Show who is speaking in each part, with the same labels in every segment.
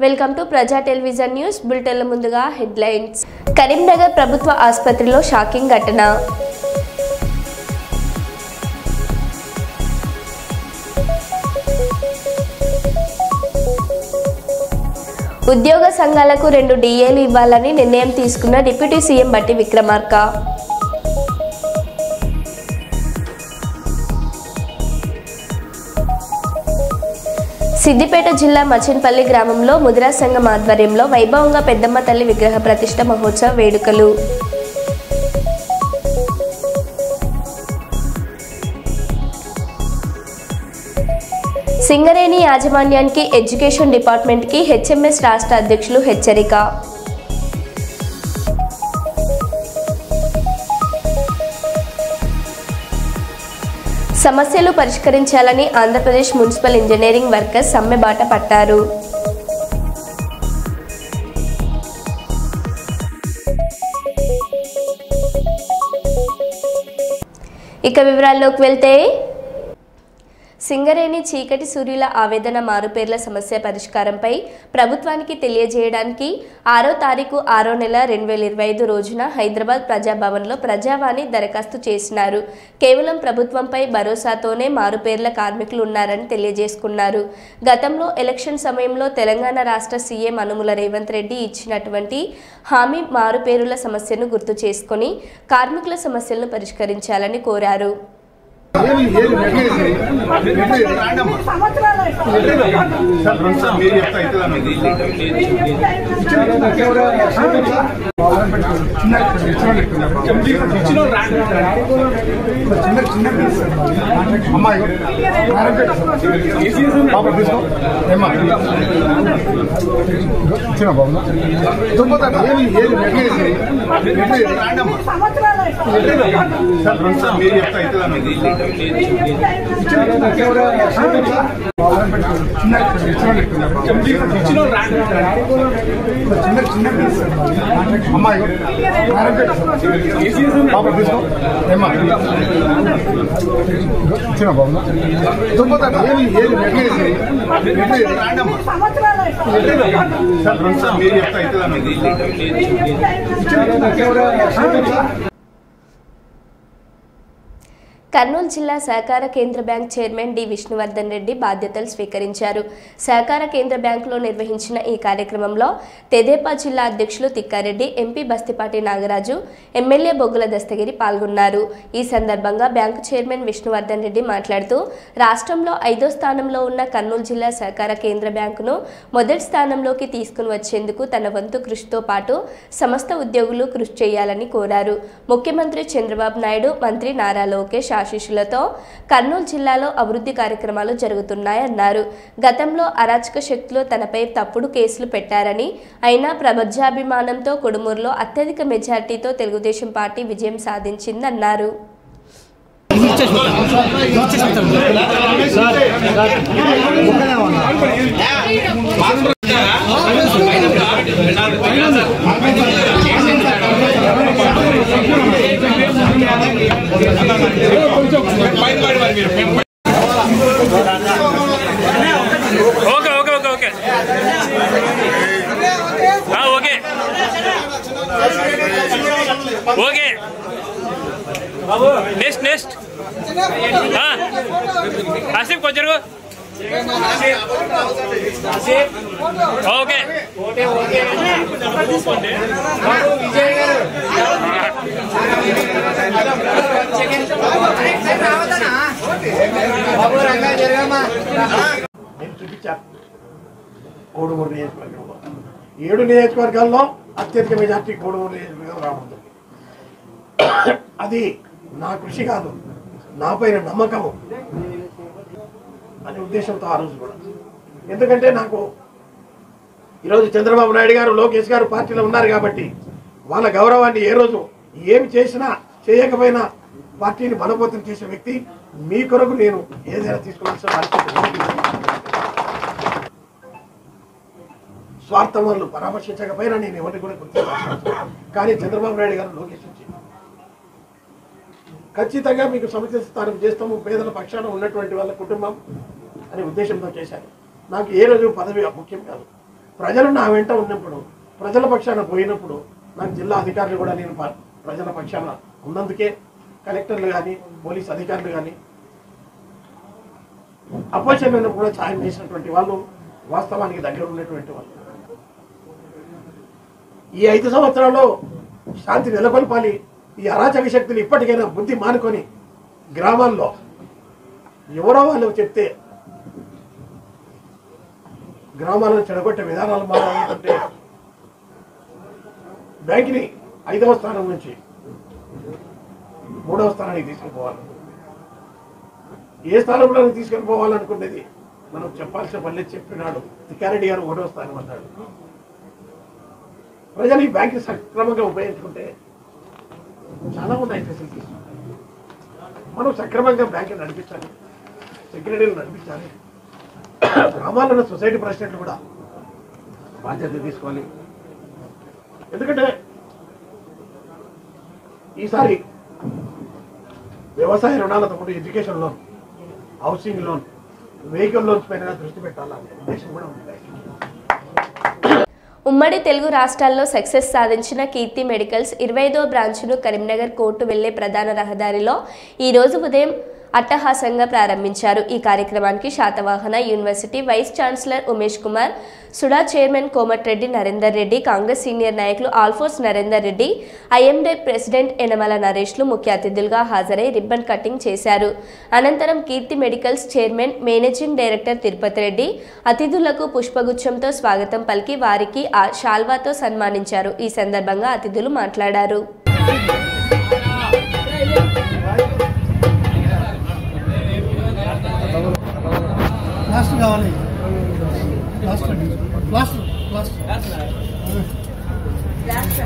Speaker 1: Welcome to ప్రజా television news బులెటిన్ల ముందుగా headlines. Karimnagar ప్రభుత్వ ఆసుపత్రిలో షాకింగ్ ఘటన. ఉద్యోగ సంఘాలకు 2 డిఏలు ఇవ్వాలని నిర్ణయం తీసుకున్న డిప్యూటీ సీఎం బట్టి విక్రమార్క. సిద్దిపేట జిల్లా మచిన్పల్లి గ్రామంలో ముదిరా సంఘం ఆధ్వర్యంలో వైభవంగా పెద్దమ్మ తల్లి విగ్రహ ప్రతిష్ఠ మహోత్సవ వేడుకలు. సింగరేణి యాజమాన్యానికి ఎడ్యుకేషన్ డిపార్ట్మెంట్కి హెచ్ఎంఎస్ రాష్ట్ర అధ్యక్షులు హెచ్చరిక. సమస్యలు పరిష్కరించాలని ఆంధ్రప్రదేశ్ మున్సిపల్ ఇంజనీరింగ్ వర్కర్స్ సమ్మె బాట పట్టారు. ఇక వివరాల్లోకి వెళ్తే, సింగరేణి చీకటి సూర్యుల ఆవేదన మారుపేర్ల సమస్య పరిష్కారంపై ప్రభుత్వానికి తెలియజేయడానికి 6వ తారీఖు 6వ నెల 2025 రోజున హైదరాబాద్ ప్రజాభవన్లో ప్రజావాణి దరఖాస్తు చేసినారు. కేవలం ప్రభుత్వంపై భరోసాతోనే మారుపేర్ల కార్మికులు ఉన్నారని తెలియజేసుకున్నారు. గతంలో ఎలక్షన్ సమయంలో తెలంగాణ రాష్ట్ర సీఎం అనుముల రేవంత్ రెడ్డి ఇచ్చినటువంటి హామీ మారుపేరుల సమస్యను గుర్తు చేసుకుని కార్మికుల సమస్యలను పరిష్కరించాలని కోరారు. కర్నూలు జిల్లా సహకార కేంద్ర bank chairman D Vishnuvardhan Reddy బాధ్యతలు స్వీకరించారు. సహకార కేంద్ర బ్యాంకులో నిర్వహించిన ఈ కార్యక్రమంలో తెదేపా జిల్లా అధ్యక్షులు తిక్కారెడ్డి, ఎంపీ బస్తిపాటి నాగరాజు, ఎమ్మెల్యే బొగ్గుల దస్తగిరి పాల్గొన్నారు. ఈ సందర్భంగా బ్యాంకు చైర్మన్ విష్ణువర్ధన్ రెడ్డి మాట్లాడుతూ, రాష్ట్రంలో 5వ స్థానంలో ఉన్న కర్నూలు జిల్లా సహకార కేంద్ర బ్యాంకును మొదటి స్థానంలోకి తీసుకుని వచ్చేందుకు తన వంతు కృషితో పాటు సమస్త ఉద్యోగులు కృషి చేయాలని కోరారు. ముఖ్యమంత్రి చంద్రబాబు నాయుడు, మంత్రి నారా లోకేష్ ఆశీస్సులతో కర్నూలు జిల్లాలో అభివృద్ధి కార్యక్రమాలు జరుగుతున్నాయన్నారు. గతంలో అరాచక శక్తులు తనపై తప్పుడు కేసులు పెట్టారని, అయినా ప్రజాభిమానంతో కొడుమూరులో అత్యధిక మెజార్టీతో తెలుగుదేశం పార్టీ విజయం సాధించిందన్నారు.
Speaker 2: ఓకే నెక్స్ట్ ఆసిఫ్ కొంచెం ఓకే
Speaker 3: కోడుమూరు నియోజకవర్గంలో 7 నియోజకవర్గాల్లో అత్యధిక మెజార్టీ కోడుమూరు నియోజకవర్గం రావడం. అది నా కృషి కాదు, నా పైన నమ్మకము అనే ఉద్దేశంతో ఆ రోజు కూడా. ఎందుకంటే నాకు ఈరోజు చంద్రబాబు నాయుడు గారు, లోకేష్ గారు పార్టీలో ఉన్నారు కాబట్టి వాళ్ళ గౌరవాన్ని ఏ రోజు ఏమి చేసినా చేయకపోయినా పార్టీని బలోపేతం చేసే వ్యక్తి. మీ కొరకు నేను ఏదైనా తీసుకోవాల్సిన స్వార్థం వాళ్ళు పరామర్శించకపోయినా నేను ఎవరిని కూడా గుర్తించాను. కానీ చంద్రబాబు నాయుడు గారు, లోకేష్ నుంచి ఖచ్చితంగా మీకు సముచిత స్థానం చేస్తాము, పేదల పక్షాన ఉన్నటువంటి వాళ్ళ కుటుంబం అనే ఉద్దేశంతో చేశాను. నాకు ఏ రోజు పదవి ముఖ్యం కాదు. ప్రజలు నా వెంట ఉన్నప్పుడు, ప్రజల పక్షాన పోయినప్పుడు నాకు జిల్లా అధికారులు కూడా నేను ప్రజల పక్షాన ఉన్నందుకే కలెక్టర్లు కానీ పోలీస్ అధికారులు కానీ అపోజిషన్ అయినప్పుడు కూడా సాయం చేసినటువంటి వాళ్ళు వాస్తవానికి దగ్గర ఉన్నటువంటి వాళ్ళు. ఈ 5 సంవత్సరాల్లో శాంతి నెలకొల్పాలి. ఈ అరాచక శక్తులు ఇప్పటికైనా బుద్ధి మానుకొని గ్రామాల్లో ఎవరో వాళ్ళు చెప్తే గ్రామాలను చెడగొట్టే విధానాలు మారాలంటే బ్యాంక్ని 5వ స్థానం నుంచి 3వ స్థానానికి తీసుకుపోవాలి. ఏ స్థానంలో తీసుకొని పోవాలనుకునేది మనం చెప్పాల్సిన పల్లె చెప్పినాడు. తిక్కారెడ్డి గారు 1వ స్థానం అన్నాడు. ప్రజలు ఈ బ్యాంక్ సక్రమంగా ఉపయోగించుకుంటే చాలా ఉన్నాయి ఫెసిలిటీస్. మనం సక్రమంగా బ్యాంకుని నడిపించాలి, సెక్రటరీలు నడిపించాలి. గ్రామాలలో సొసైటీ ప్రెసిడెంట్లు కూడా బాధ్యత తీసుకోవాలి. ఎందుకంటే ఈసారి వ్యవసాయ రుణాలతో పాటు education loan, housing loan, vehicle loans పైన దృష్టి పెట్టాలనే ఉద్దేశం కూడా ఉంది.
Speaker 1: ఉమ్మడి తెలుగు రాష్ట్రాల్లో సక్సెస్ సాధించిన కీర్తి మెడికల్స్ 25వ బ్రాంచ్ను కరీంనగర్ కోర్టు వెళ్లే ప్రధాన రహదారిలో ఈరోజు ఉదయం అట్టహాసంగా ప్రారంభించారు. ఈ కార్యక్రమానికి Satavahana University vice chancellor Umesh Kumar, SUDA chairman Komatireddy Narender Reddy, Congress senior నాయకులు ఆల్ఫోర్స్ నరేందర్ రెడ్డి, ఐఎండే ప్రెసిడెంట్ యనమల నరేష్లు ముఖ్య అతిథులుగా హాజరై రిబ్బన్ కటింగ్ చేశారు. అనంతరం Keerthi Medicals chairman, managing director Tirupati Reddy అతిథులకు పుష్పగుచ్చంతో స్వాగతం పలికి వారికి శాల్వాతో సన్మానించారు. ఈ సందర్భంగా అతిథులు మాట్లాడారు.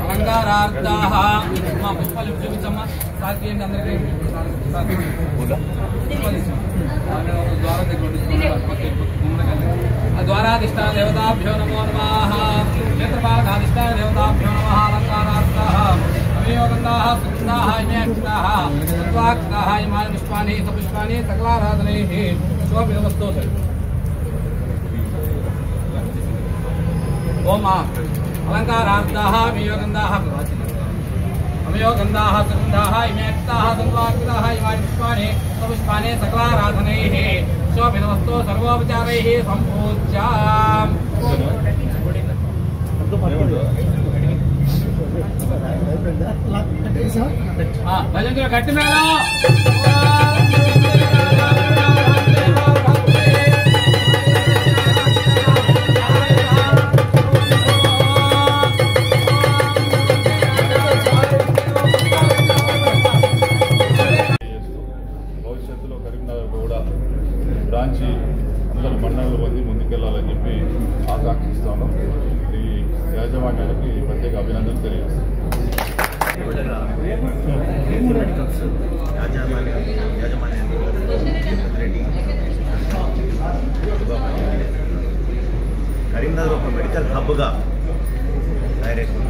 Speaker 2: అలంకారార్థాః మా పుష్పాలు చూపించమ్మా. సాధ్యండి అందరికీ ద్వారాధిష్టాన దేవతాభ్యో నమో నమః. క్షేత్రపాలకాధిష్టాన దేవతాభ్యో నమః. అలంకారార్థాః అమయోగంధాః సుగంధాః ఇమేక్షితాః సత్వాక్షితాః ఇమాని పుష్పాని సపుష్పాని సకలారాధనైః శోభితమస్తోతు. ఓం అలంకారార్థాః అమయోగంధాః సుగంధాః ఇమేక్షితాః సత్వాక్షితాః ఇమాని పుష్పాని సపుష్పాని సకలారాధనైః శోభితమస్తు. సర్వోపచారైః సంపూజ్య. భజంతులు గట్టి మేళం.
Speaker 4: భవిష్యత్తులో కరీంనగర్ కూడా బ్రాంచి అందరూ మండలంలో పొంది ముందుకెళ్లాలని చెప్పి ఆకాంక్షిస్తాను. ఈ యాజమాన్యానికి ప్రత్యేక అభినందనలు తెలియజేస్తాను.
Speaker 5: కరీంనగర్ ఒక మెడికల్ హబ్గా తయారైంది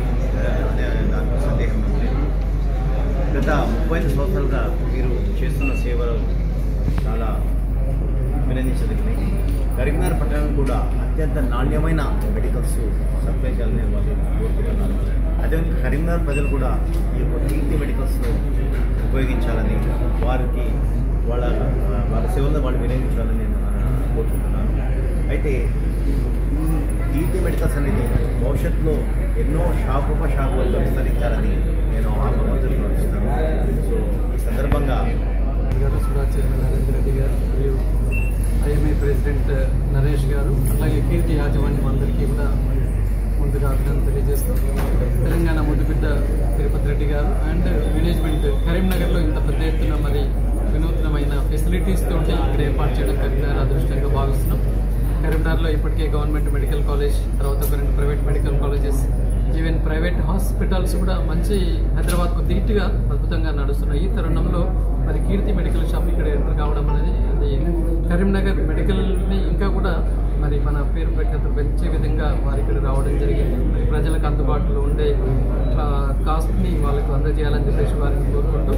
Speaker 5: అనే దాంట్లో సందేహం ఉంది. గత 35 సంవత్సరాలుగా మీరు చేస్తున్న సేవలు చాలా అభినందించదగినవి. కరీంనగర్ పట్టణం కూడా అత్యంత నాణ్యమైన మెడికల్స్ సప్లై చేయాలని వాళ్ళు కోరుకుంటున్నారు. అదేవిధంగా కరీంనగర్ ప్రజలు కూడా ఈ యొక్క కీర్తి మెడికల్స్ను ఉపయోగించాలని, వారికి వాళ్ళ సేవలను వాళ్ళు వినియోగించాలని నేను కోరుకుంటున్నాను. అయితే కీర్తి మెడికల్స్ అనేది భవిష్యత్తులో ఎన్నో షాపుల్లో విస్తరించాలని నేను ఆత్మవంతులు భావిస్తున్నాను. సో ఈ సందర్భంగా
Speaker 6: సుడా చైర్మన్ నరేందర్ రెడ్డి గారు మరియు ఐఎంఏ ప్రెసిడెంట్ నరేష్ గారు, అలాగే కీర్తి యాజమాన్యం అందరికీ కూడా ముందుగా అభినందన తెలియజేస్తాం. తెలంగాణ ముద్దుబిడ్డ తిరుపతి రెడ్డి గారు అండ్ మేనేజ్మెంట్ కరీంనగర్లో ఇంత పెద్ద ఎత్తున మరి వినూత్నమైన ఫెసిలిటీస్ తోటి ఇక్కడ ఏర్పాటు చేయడం కరీంనగర్ అదృష్టంగా భావిస్తున్నాం. కరీంనగర్లో ఇప్పటికే గవర్నమెంట్ మెడికల్ కాలేజ్, తర్వాత రెండు private medical colleges, even private hospitals కూడా మంచి హైదరాబాద్కు ధీటుగా అద్భుతంగా నడుస్తున్నాయి. ఈ తరుణంలో మరి కీర్తి మెడికల్ షాప్ ఇక్కడ ఎంటర్ కావడం అనేది అది కరీంనగర్ మెడికల్ని ఇంకా కూడా మరి మన పేరు ప్రఖ్యాతులు పెంచే విధంగా వారి ఇక్కడ రావడం జరిగింది. మరి ప్రజలకు అందుబాటులో ఉండే కాస్ట్ని వాళ్ళకు అందజేయాలని చెప్పేసి వారిని కోరుకుంటూ,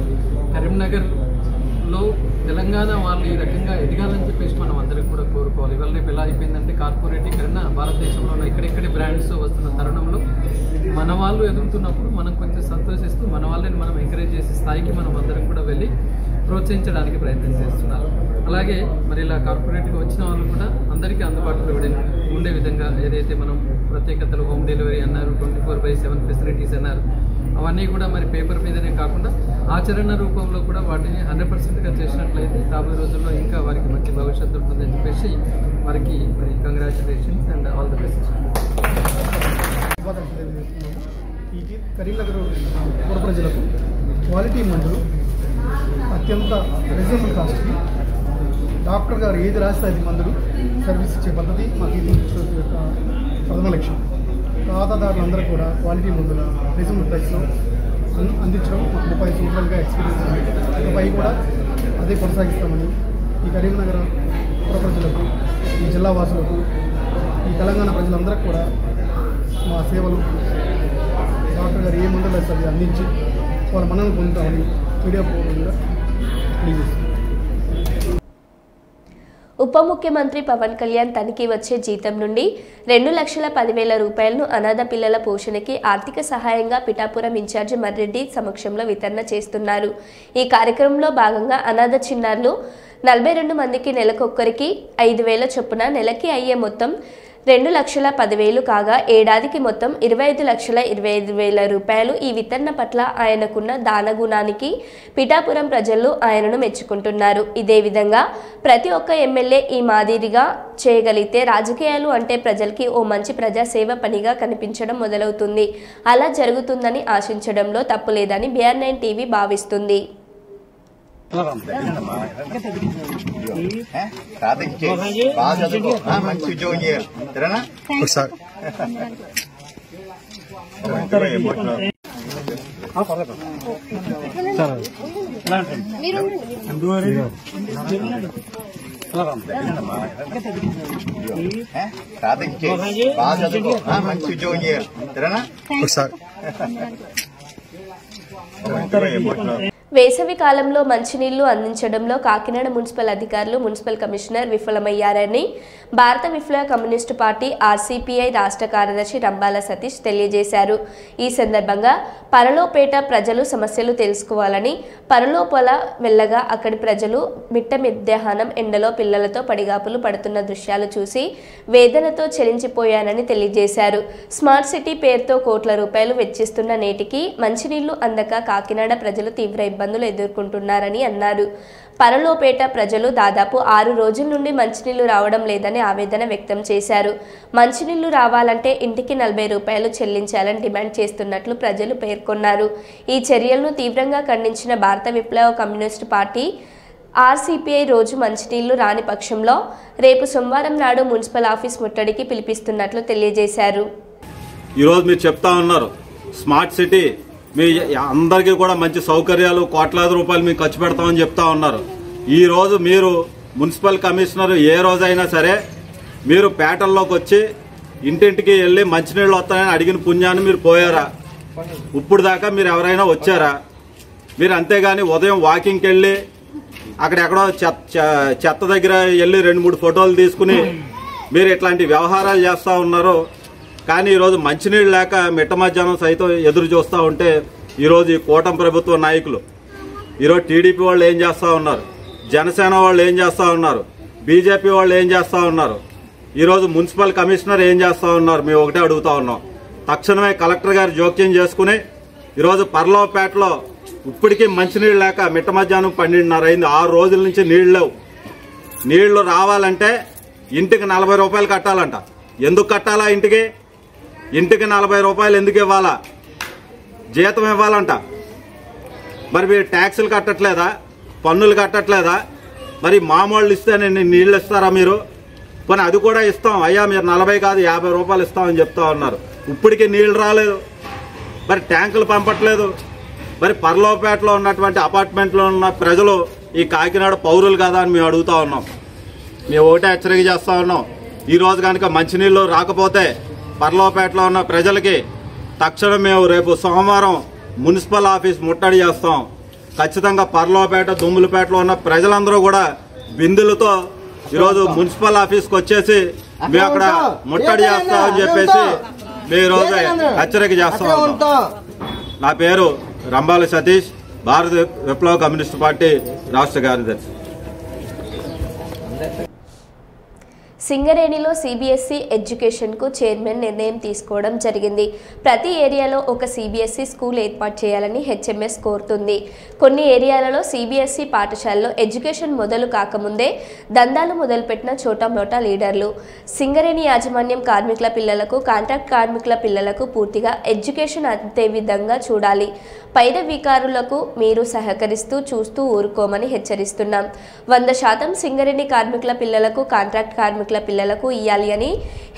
Speaker 6: కరీంనగర్లో తెలంగాణ వాళ్ళు ఈ రకంగా ఎదగాలని చెప్పేసి మనం అందరికీ కూడా కోరుకోవాలి. ఇవాళ రేపు ఎలా అయిపోయిందంటే కార్పొరేటీకరణ భారతదేశంలో ఎక్కడెక్కడే బ్రాండ్స్ వస్తున్న తరుణంలో మన వాళ్ళు ఎదుగుతున్నప్పుడు మనం కొంచెం సంతోషిస్తూ మన వాళ్ళని మనం ఎంకరేజ్ చేసే స్థాయికి మనం అందరం కూడా వెళ్ళి ప్రోత్సహించడానికి ప్రయత్నం చేస్తున్నారు. అలాగే మరి ఇలా కార్పొరేట్గా వచ్చిన వాళ్ళు కూడా అందరికీ అందుబాటులో ఉండే విధంగా ఏదైతే మనం ప్రత్యేకతలు హోమ్ డెలివరీ అన్నారు, 24/7 ఫెసిలిటీస్ అన్నారు, అవన్నీ కూడా మరి పేపర్ మీదనే కాకుండా ఆచరణ రూపంలో కూడా వాటిని 100%గా చేసినట్లయితే రాబోయే రోజుల్లో ఇంకా వారికి మంచి భవిష్యత్తు ఉంటుందని చెప్పేసి వారికి మరి congratulations and all the best.
Speaker 7: ఈ కరీంనగర్ పుర ప్రజలకు క్వాలిటీ మందులు అత్యంత రీజనబుల్ కాస్ట్కి డాక్టర్ గారు ఏది రాస్తే అది మందులు సర్వీస్ ఇచ్చే పద్ధతి మాకు ఇది యొక్క ప్రథమ లక్ష్యం. ఖాతాదారులందరూ కూడా క్వాలిటీ మందుల రీజనబుల్ ప్రైస్లో అందించడం మాకు 30 సంవత్సరాలుగా ఎక్స్పీరియన్స్ ఉంది. ఇకపై కూడా అదే కొనసాగిస్తామని ఈ కరీంనగర్ పుర ప్రజలకు, ఈ జిల్లా వాసులకు, ఈ తెలంగాణ ప్రజలందరికీ కూడా మా సేవలు డాక్టర్ గారు ఏ మందులు వేస్తే అది అందించి వాళ్ళ మనల్ని పొందుతామని మీడియా పూర్వకంగా తెలియజేస్తుంది.
Speaker 1: ఉప ముఖ్యమంత్రి పవన్ కళ్యాణ్ తనకి వచ్చే జీతం నుండి 2,10,000 రూపాయలను అనాథ పిల్లల పోషణకి ఆర్థిక సహాయంగా పిఠాపురం ఇన్ఛార్జి మర్రెడ్డి సమక్షంలో వితరణ చేస్తున్నారు. ఈ కార్యక్రమంలో భాగంగా అనాథ చిన్నారులు 42 మందికి నెలకొక్కరికి 5,000 చొప్పున నెలకి అయ్యే మొత్తం 2,10,000 కాగా ఏడాదికి మొత్తం 25,25,000 రూపాయలు. ఈ వితరణ పట్ల ఆయనకున్న దానగుణానికి పిఠాపురం ప్రజలు ఆయనను మెచ్చుకుంటున్నారు. ఇదే విధంగా ప్రతి ఒక్క ఎమ్మెల్యే ఈ మాదిరిగా చేయగలిగితే రాజకీయాలు అంటే ప్రజలకి ఓ మంచి ప్రజాసేవ పనిగా కనిపించడం మొదలవుతుంది. అలా జరుగుతుందని ఆశించడంలో తప్పులేదని BR9 టీవీ భావిస్తుంది. వేసవి కాలంలో మంచినీళ్లు అందించడంలో కాకినాడ మున్సిపల్ అధికారులు, మున్సిపల్ కమిషనర్ విఫలమయ్యారని భారత విప్లవ కమ్యూనిస్టు పార్టీ RCPI రాష్ట్ర కార్యదర్శి రంబాల సతీష్ తెలియజేశారు. ఈ సందర్భంగా పరలోపేట ప్రజలు సమస్యలు తెలుసుకోవాలని పరలోపల వెళ్ళగా అక్కడి ప్రజలు మిట్ట మధ్యాహ్నం ఎండలో పిల్లలతో పడిగాపులు పడుతున్న దృశ్యాలు చూసి వేదనతో చెలించిపోయానని తెలియజేశారు. స్మార్ట్ సిటీ పేరుతో కోట్ల రూపాయలు వెచ్చిస్తున్న నేటికి మంచినీళ్లు అందక కాకినాడ ప్రజలు తీవ్ర ఇబ్బందులు ఎదుర్కొంటున్నారని అన్నారు. పరలోపేట ప్రజలు దాదాపు 6 రోజుల నుండి మంచినీళ్లు రావడం లేదని ఆవేదన వ్యక్తం చేశారు. మంచినీళ్లు రావాలంటే ఇంటికి 40 రూపాయలు చెల్లించాలని డిమాండ్ చేస్తున్నట్లు ప్రజలు పేర్కొన్నారు. ఈ చర్యలను తీవ్రంగా ఖండించిన భారత విప్లవ కమ్యూనిస్టు పార్టీ RCPI రోజు మంచినీళ్లు రాని పక్షంలో రేపు సోమవారం నాడు మున్సిపల్ ఆఫీస్ ముట్టడికి పిలిపిస్తున్నట్లు తెలియజేశారు.
Speaker 8: ఈరోజు మీరు చెప్తా ఉన్నారు స్మార్ట్ సిటీ మీ అందరికీ కూడా మంచి సౌకర్యాలు కోట్లాది రూపాయలు మీకు ఖర్చు పెడతామని చెప్తా ఉన్నారు. ఈ రోజు మీరు మున్సిపల్ కమిషనర్ ఏ రోజైనా సరే మీరు పేటల్లోకి వచ్చి ఇంటింటికి వెళ్ళి మంచినీళ్ళు వస్తాయని అడిగిన పుణ్యాన్ని మీరు పోయారా? ఇప్పుడు దాకా మీరు ఎవరైనా వచ్చారా? మీరు అంతేగాని ఉదయం వాకింగ్కి వెళ్ళి అక్కడెక్కడో చెత్త దగ్గర వెళ్ళి 2-3 ఫోటోలు తీసుకుని మీరు ఇట్లాంటి వ్యవహారాలు చేస్తూ ఉన్నారు. కానీ ఈరోజు మంచినీళ్ళు లేక మిట్ట మధ్యాహ్నం సైతం ఎదురు చూస్తూ ఉంటే ఈరోజు ఈ కూటమి ప్రభుత్వ నాయకులు, ఈరోజు టీడీపీ వాళ్ళు ఏం చేస్తూ ఉన్నారు, జనసేన వాళ్ళు ఏం చేస్తూ ఉన్నారు, బీజేపీ వాళ్ళు ఏం చేస్తూ ఉన్నారు, ఈరోజు మున్సిపల్ కమిషనర్ ఏం చేస్తూ ఉన్నారు, మేము ఒకటే అడుగుతా ఉన్నాం. తక్షణమే కలెక్టర్ గారు జోక్యం చేసుకుని ఈరోజు పర్లోపేటలో ఇప్పటికీ మంచినీళ్ళు లేక మిట్ట మధ్యాహ్నం 12:30 అయింది. 6 రోజుల నుంచి నీళ్లు లేవు. నీళ్లు రావాలంటే ఇంటికి 40 రూపాయలు కట్టాలంట. ఎందుకు కట్టాలా? ఇంటికి 40 రూపాయలు ఎందుకు ఇవ్వాలా? జీతం ఇవ్వాలంట. మరి మీరు ట్యాక్సులు కట్టట్లేదా? పన్నులు కట్టట్లేదా? మరి మామూళ్ళు ఇస్తే నీళ్ళు ఇస్తారా మీరు? కానీ అది కూడా ఇస్తాం అయ్యా, మీరు 40 కాదు 50 రూపాయలు ఇస్తామని చెప్తా ఉన్నారు. ఇప్పటికీ నీళ్లు రాలేదు. మరి ట్యాంకులు పంపట్లేదు. మరి పర్లోపేటలో ఉన్నటువంటి అపార్ట్మెంట్లో ఉన్న ప్రజలు ఈ కాకినాడ పౌరులు కదా అని మేము అడుగుతా ఉన్నాం. మేము ఒకటే హెచ్చరిక చేస్తా ఉన్నాం. ఈరోజు కనుక మంచినీళ్ళు రాకపోతే పర్లోపేటలో ఉన్న ప్రజలకి తక్షణం మేము రేపు సోమవారం మున్సిపల్ ఆఫీస్ ముట్టడి చేస్తాం. ఖచ్చితంగా పర్లోపేట, దుమ్ములపేటలో ఉన్న ప్రజలందరూ కూడా బిందులతో ఈరోజు మున్సిపల్ ఆఫీస్కి వచ్చేసి మేము అక్కడ ముట్టడి చేస్తామని చెప్పేసి మేము రోజు హెచ్చరిక చేస్తా ఉంటాం. నా పేరు రంబాల సతీష్, భారత విప్లవ కమ్యూనిస్ట్ పార్టీ రాష్ట్ర కార్యదర్శి.
Speaker 1: సింగరేణిలో సిబిఎస్ఈ ఎడ్యుకేషన్కు చైర్మన్ నిర్ణయం తీసుకోవడం జరిగింది. ప్రతి ఏరియాలో ఒక సిబిఎస్ఈ స్కూల్ ఏర్పాటు చేయాలని హెచ్ఎంఎస్ కోరుతుంది. కొన్ని ఏరియాలలో సిబిఎస్ఈ పాఠశాలలో ఎడ్యుకేషన్ మొదలు కాకముందే దందాలు మొదలుపెట్టిన చోటా మోటా లీడర్లు. సింగరేణి యాజమాన్యం కార్మికుల పిల్లలకు, కాంట్రాక్ట్ కార్మికుల పిల్లలకు పూర్తిగా ఎడ్యుకేషన్ అందే విధంగా చూడాలి. పైరవీకారులకు మీరు సహకరిస్తూ చూస్తూ ఊరుకోమని హెచ్చరిస్తున్నాం. 100% సింగరేణి కార్మికుల పిల్లలకు, కాంట్రాక్ట్ కార్మికుల పిల్లలకు ఇవ్వాలి అని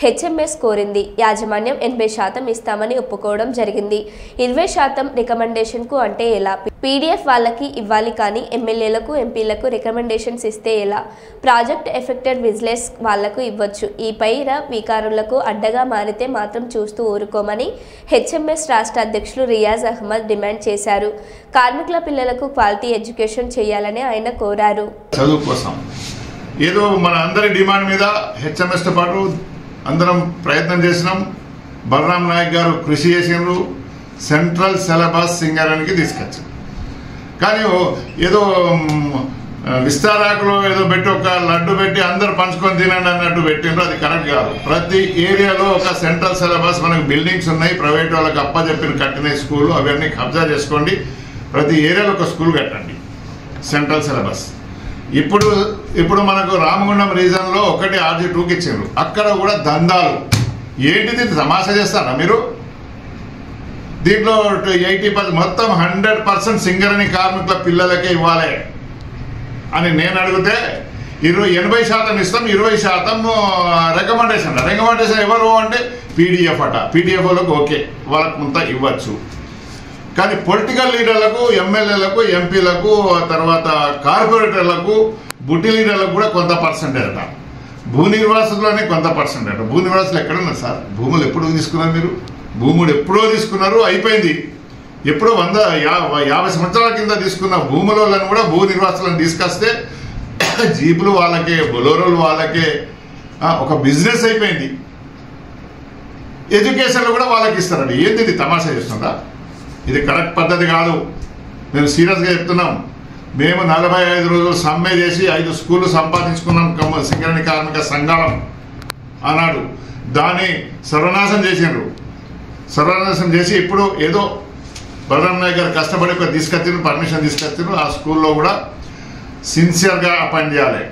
Speaker 1: హెచ్ఎంఎస్ కోరింది. యాజమాన్యం 80% ఇస్తామని ఒప్పుకోవడం జరిగింది. 20% రికమెండేషన్కు అంటే ఎలా? పీడీఎఫ్ వాళ్ళకి ఇవ్వాలి కానీ ఎమ్మెల్యేలకు, ఎంపీలకు రికమెండేషన్స్ ఇస్తే ఎలా? ప్రాజెక్ట్ ఎఫెక్టెడ్ విజిలెన్స్ వాళ్లకు ఇవ్వచ్చు. ఈ పైర వికారులకు అడ్డగా మారితే మాత్రం చూస్తూ ఊరుకోమని హెచ్ఎంఎస్ రాష్ట్ర అధ్యక్షులు రియాజ్ అహ్మద్ డిమాండ్ చేశారు. కార్మికుల పిల్లలకు క్వాలిటీ ఎడ్యుకేషన్ చేయాలని ఆయన కోరారు.
Speaker 9: చదువు కోసం ఏదో మన అందరి డిమాండ్ మీద హెచ్ఎంఎస్ తో పాటు అందరం ప్రయత్నం చేసినాం. బలరాం నాయక్ గారు కృషి చేసినారు. సెంట్రల్ సిలబస్ సింగరేణికి తీసుకొచ్చారు. కానీ ఏదో విస్తారాకులో ఏదో పెట్టి ఒక లడ్డు పెట్టి అందరు పంచుకొని తినండి అన్నట్టు పెట్టినారు. అది కరెక్ట్ కాదు. ప్రతి ఏరియాలో ఒక సెంట్రల్ సిలబస్, మనకు బిల్డింగ్స్ ఉన్నాయి, ప్రైవేట్ వాళ్ళకి అప్పచెప్పిన కట్టిన స్కూల్, అవన్నీ కబ్జా చేసుకోండి. ప్రతి ఏరియాలో ఒక స్కూల్ కట్టండి సెంట్రల్ సిలబస్. ఇప్పుడు మనకు రామగుండం రీజన్ లో ఒకటి RG2కి ఇచ్చారు. అక్కడ కూడా దందాలు. ఏంటిది తమాషా చేస్తారా మీరు? దీంట్లో 80% మొత్తం 100% సింగరేణి కార్మికుల పిల్లలకే ఇవ్వాలి అని నేను అడిగితే 80% ఇస్తాం, 20% రికమెండేషన్ ఎవరు అంటే పీడీఎఫ్ అట. పీడీఎఫ్ వాళ్ళకు ఓకే, వాళ్ళకు కొంత ఇవ్వచ్చు. కానీ పొలిటికల్ లీడర్లకు, ఎమ్మెల్యేలకు, ఎంపీలకు, తర్వాత కార్పొరేటర్లకు, బుట్టి లీడర్లకు కూడా కొంత పర్సెంటేజ్ అట. భూ నిర్వాసులనే కొంత పర్సెంటేజ్ అట. భూ నిర్వాసులు ఎక్కడున్నారు సార్? భూములు ఎప్పుడు తీసుకున్నారు మీరు? భూములు ఎప్పుడో తీసుకున్నారు, అయిపోయింది. ఎప్పుడో 150 సంవత్సరాల కింద తీసుకున్న భూములను కూడా భూ నిర్వాసులను తీసుకొస్తే జీపులు వాళ్ళకే, బొలోరోలు వాళ్ళకే, ఒక బిజినెస్ అయిపోయింది. ఎడ్యుకేషన్లో కూడా వాళ్ళకి ఇస్తారండి. ఏంది ఇది? తమాషా చేస్తుందా? ఇది కరెక్ట్ పద్ధతి కాదు. మేము సీరియస్గా చెప్తున్నాం. మేము 45 రోజులు సమ్మె చేసి 5 స్కూళ్ళు సంపాదించుకున్నాం సింగరేణి కార్మిక సంఘాలం అన్నాడు. దాన్ని సర్వనాశం చేసిండ్రు. సర్వనాశం చేసి ఇప్పుడు ఏదో బలరాం నాయక్ గారు కష్టపడి తీసుకొచ్చిండ్రు, పర్మిషన్ తీసుకొచ్చిండ్రు. ఆ స్కూల్లో కూడా సిన్సియర్గా అపాయింట్ చేయాలి.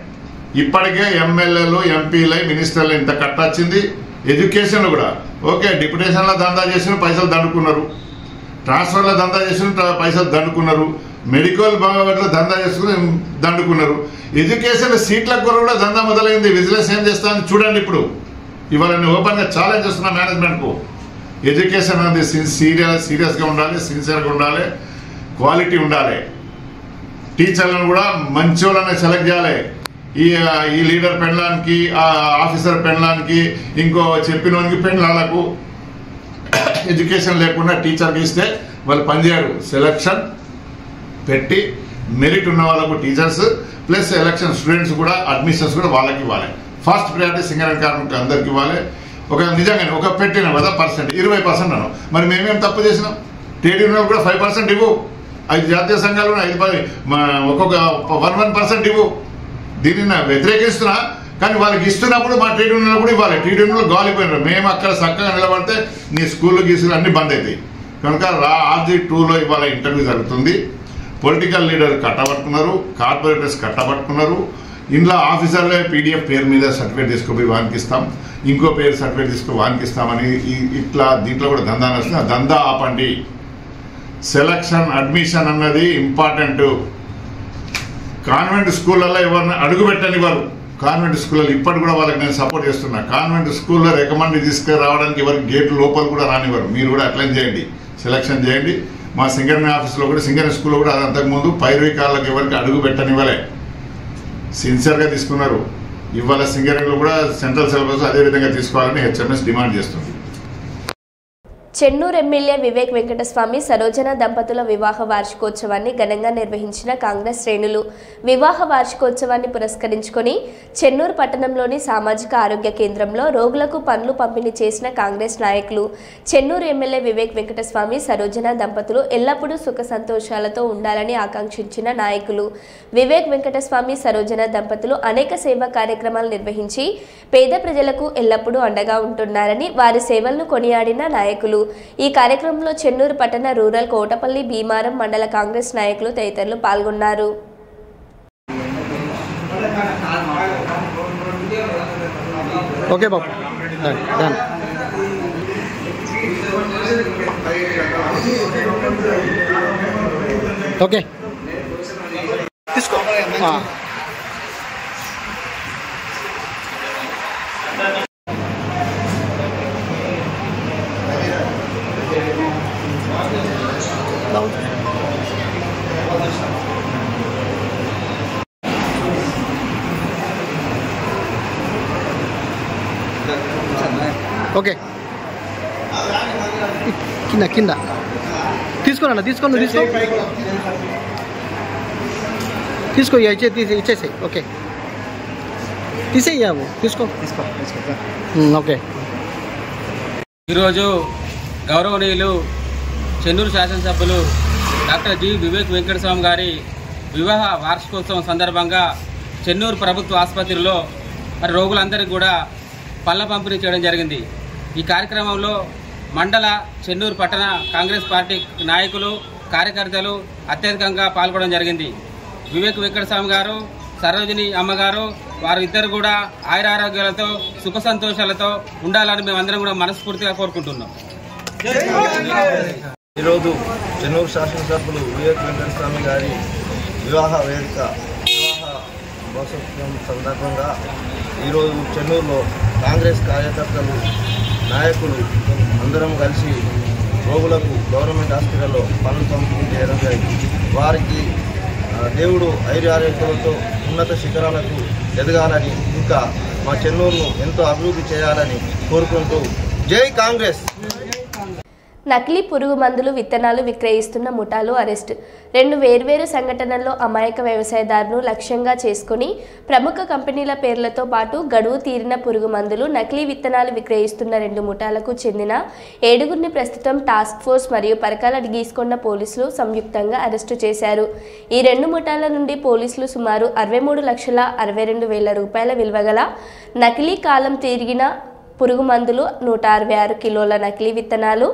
Speaker 9: ఇప్పటికే ఎమ్మెల్యేలు, ఎంపీలై, మినిస్టర్లు ఇంత కట్టొచ్చింది. ఎడ్యుకేషన్లో కూడా ఓకే, డిప్యుటేషన్లో దందా చేసిన పైసలు దండుకున్నారు, ట్రాన్స్ఫర్లో దందా చేసిన పైసలు దండుకున్నారు, మెడికల్ బాగా దందా చేసుకుని దండుకున్నారు. ఎడ్యుకేషన్ సీట్ల కూడా దందా మొదలైంది. విజిలెన్స్ ఏం చేస్తామని చూడండి. ఇప్పుడు ఇవాళ నేను ఓపెన్గా ఛాలెంజ్ చేస్తున్నా మేనేజ్మెంట్కు. ఎడ్యుకేషన్ అనేది సీరియస్గా ఉండాలి, సిన్సియర్గా ఉండాలి, క్వాలిటీ ఉండాలి. టీచర్లను కూడా మంచి వాళ్ళని సెలెక్ట్ చేయాలి. ఈ లీడర్ పెండ్లానికి, ఆఫీసర్ పెండ్లానికి, ఇంకో చెప్పినోనికి పెండ్లాలకు ఎడ్యుకేషన్ లేకుండా టీచర్కి ఇస్తే వాళ్ళు పనిచేయరు. సెలక్షన్ పెట్టి మెరిట్ ఉన్న వాళ్ళకు టీచర్స్ ప్లస్ ఎలక్షన్ స్టూడెంట్స్ కూడా అడ్మిషన్స్ కూడా వాళ్ళకి ఇవ్వాలి. ఫస్ట్ ప్రయారిటీ సింగరేణి కార్మికులు అందరికి ఇవ్వాలి. ఒక నిజంగానే ఒక పెట్టిన కదా పర్సెంట్ 20% అన్నాను. మరి మేమేం తప్పు చేసినాం? ట్రేడ్ యూనియన్ కూడా 5% ఇవ్వు, 5 జాతీయ సంఘాలు 5 ఒక్కొక్క 1% ఇవ్వు. దీన్ని వ్యతిరేకిస్తున్నా, కానీ వాళ్ళకి ఇస్తున్నప్పుడు మా ట్రేడ్ యూనియన్లో కూడా ఇవ్వాలి. ట్రేడ్ యూనియన్లో గాలిపోయినారు. మేము అక్కడ చక్కగా నిలబడితే నీ స్కూళ్ళు గీసులు అన్నీ బంద్ అవుతాయి. కనుక RG2లో ఇవాళ ఇంటర్వ్యూ జరుగుతుంది. పొలిటికల్ లీడర్ కట్టబట్టుకున్నారు, కార్పొరేటర్స్ కట్టబట్టుకున్నారు. ఇంట్లో ఆఫీసర్లే పీడీఎఫ్ పేరు మీద సర్టిఫికేట్ తీసుకుపోయి వానికి ఇస్తాం, ఇంకో పేరు సర్టిఫికేట్ తీసుకుని వానికి ఇస్తామని ఇట్లా దీంట్లో కూడా దందా వస్తుంది. ఆ దందా ఆపండి. సెలక్షన్, అడ్మిషన్ అన్నది ఇంపార్టెంట్. కాన్వెంట్ స్కూళ్ళల్లో ఎవరిని అడుగు పెట్టనివ్వరు. కాన్వెంట్ స్కూళ్ళలో ఇప్పటి కూడా వాళ్ళకి నేను సపోర్ట్ చేస్తున్నా. కాన్వెంట్ స్కూల్లో రికమెండ్ తీసుకురావడానికి ఎవరికి గేట్లు లోపల కూడా రానివ్వరు. మీరు కూడా అట్లనే చేయండి, సెలక్షన్ చేయండి. మా సింగరేణి ఆఫీస్లో కూడా, సింగరేణి స్కూల్లో కూడా అది అంతకుముందు పైరవికారులకు ఎవరికి అడుగు పెట్టనివ్వలే, సిన్సియర్గా తీసుకున్నారు. ఇవాళ సింగరేణిలో కూడా సెంట్రల్ సిలబస్ అదేవిధంగా తీసుకోవాలని హెచ్ఎంఎస్ డిమాండ్ చేస్తుంది.
Speaker 1: చెన్నూరు ఎమ్మెల్యే వివేక్ వెంకటస్వామి సరోజన దంపతుల వివాహ వార్షికోత్సవాన్ని ఘనంగా నిర్వహించిన కాంగ్రెస్ శ్రేణులు వివాహ వార్షికోత్సవాన్ని పురస్కరించుకొని చెన్నూరు పట్టణంలోని సామాజిక ఆరోగ్య కేంద్రంలో రోగులకు పండ్లు పంపిణీ చేసిన కాంగ్రెస్ నాయకులు. చెన్నూరు ఎమ్మెల్యే వివేక్ వెంకటస్వామి సరోజన దంపతులు ఎల్లప్పుడూ సుఖ సంతోషాలతో ఉండాలని ఆకాంక్షించిన నాయకులు. వివేక్ వెంకటస్వామి సరోజన దంపతులు అనేక సేవా కార్యక్రమాలు నిర్వహించి పేద ప్రజలకు ఎల్లప్పుడూ అండగా ఉంటున్నారని వారి సేవలను కొనియాడిన నాయకులు. ఈ కార్యక్రమంలో చెన్నూరు పట్టణ రూరల్ కోటపల్లి భీమారం మండల కాంగ్రెస్ నాయకులు తదితరులు పాల్గొన్నారు.
Speaker 10: ఓకే బాబు డన్ ఓకే తీసుకో ఓకే కింద కింద తీసుకోనన్నా తీసుకో తీసుకో ఇచ్చేసాయి. ఓకే తీసేయాము తీసుకో ఓకే.
Speaker 2: ఈరోజు గౌరవనీయులు చెన్నూరు శాసనసభ్యులు డాక్టర్ జి వివేక్ వెంకటస్వామి గారి వివాహ వార్షికోత్సవం సందర్భంగా చెన్నూరు ప్రభుత్వ ఆసుపత్రిలో మరి రోగులందరికీ కూడా పళ్ళ పంపిణీ చేయడం జరిగింది. ఈ కార్యక్రమంలో మండల చెన్నూరు పట్టణ కాంగ్రెస్ పార్టీ నాయకులు కార్యకర్తలు అత్యధికంగా పాల్గొనడం జరిగింది. వివేక్ వెంకటస్వామి గారు సరోజిని అమ్మగారు వారిద్దరు కూడా ఆయురారోగ్యాలతో సుఖ సంతోషాలతో ఉండాలని మేమందరం కూడా మనస్ఫూర్తిగా కోరుకుంటున్నాం.
Speaker 11: ఈరోజు చెన్నూరు శాసనసభ్యులు వివేక్ వెంకటస్వామి గారి వివాహ మహోత్సవం సందర్భంగా ఈరోజు చెన్నూరులో కాంగ్రెస్ కార్యకర్తలు నాయకులు అందరం కలిసి రోగులకు గవర్నమెంట్ హాస్పిటల్లో పనులు పంపిణీ చేయడం జరిగింది. వారికి దేవుడు ఆరోగ్యాలతో ఉన్నత శిఖరాలకు ఎదగాలని ఇంకా మా చెన్నూరును ఎంతో అభివృద్ధి చేయాలని కోరుకుంటూ జై కాంగ్రెస్.
Speaker 1: నకిలీ పురుగు మందులు విత్తనాలు విక్రయిస్తున్న ముఠాలు అరెస్ట్. 2 వేర్వేరు సంఘటనల్లో అమాయక వ్యవసాయదారును లక్ష్యంగా చేసుకుని ప్రముఖ కంపెనీల పేర్లతో పాటు గడువు తీరిన పురుగు మందులు నకిలీ విత్తనాలు విక్రయిస్తున్న 2 ముఠాలకు చెందిన 7గురిని ప్రస్తుతం టాస్క్ ఫోర్స్ మరియు పరకాల గీసుకొండ పోలీసులు సంయుక్తంగా అరెస్టు చేశారు. ఈ 2 ముఠాల నుండి పోలీసులు సుమారు 63,62,000 రూపాయల విలువగల నకిలీ కాలం తిరిగిన పురుగు మందులు, 166 కిలోల నకిలీ విత్తనాలు,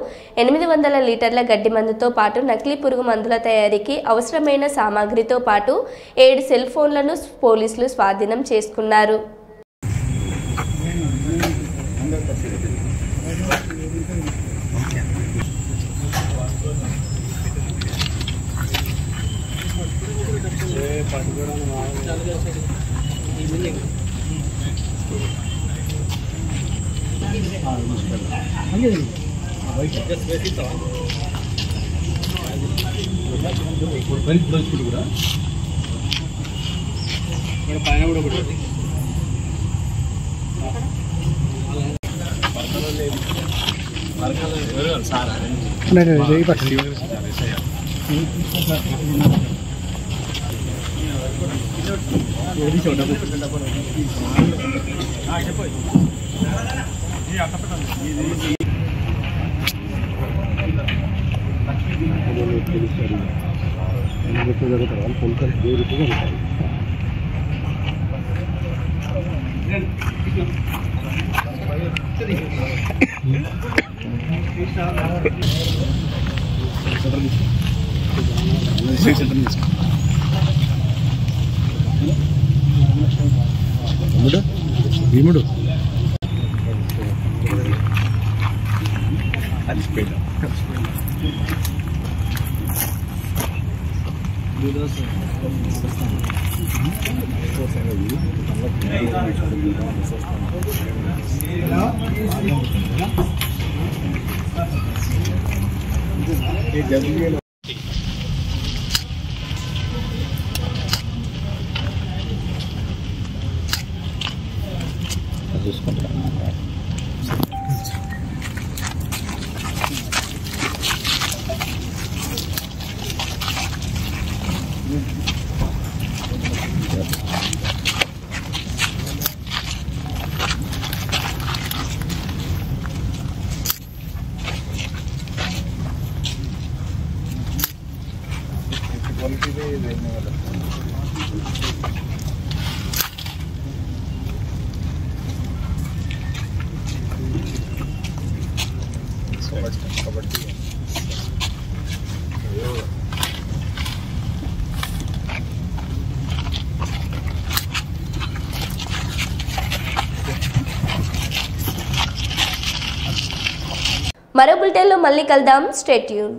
Speaker 1: 800 లీటర్ల గడ్డి మందుతో పాటు నకిలీ పురుగు మందుల తయారీకి అవసరమైన సామాగ్రితో పాటు 7 సెల్ ఫోన్లను పోలీసులు స్వాధీనం చేసుకున్నారు.
Speaker 10: భీముడు చూసుకుంటా
Speaker 1: మరో బులెటిన్లో మళ్ళీ కలుద్దాం. Stay tune.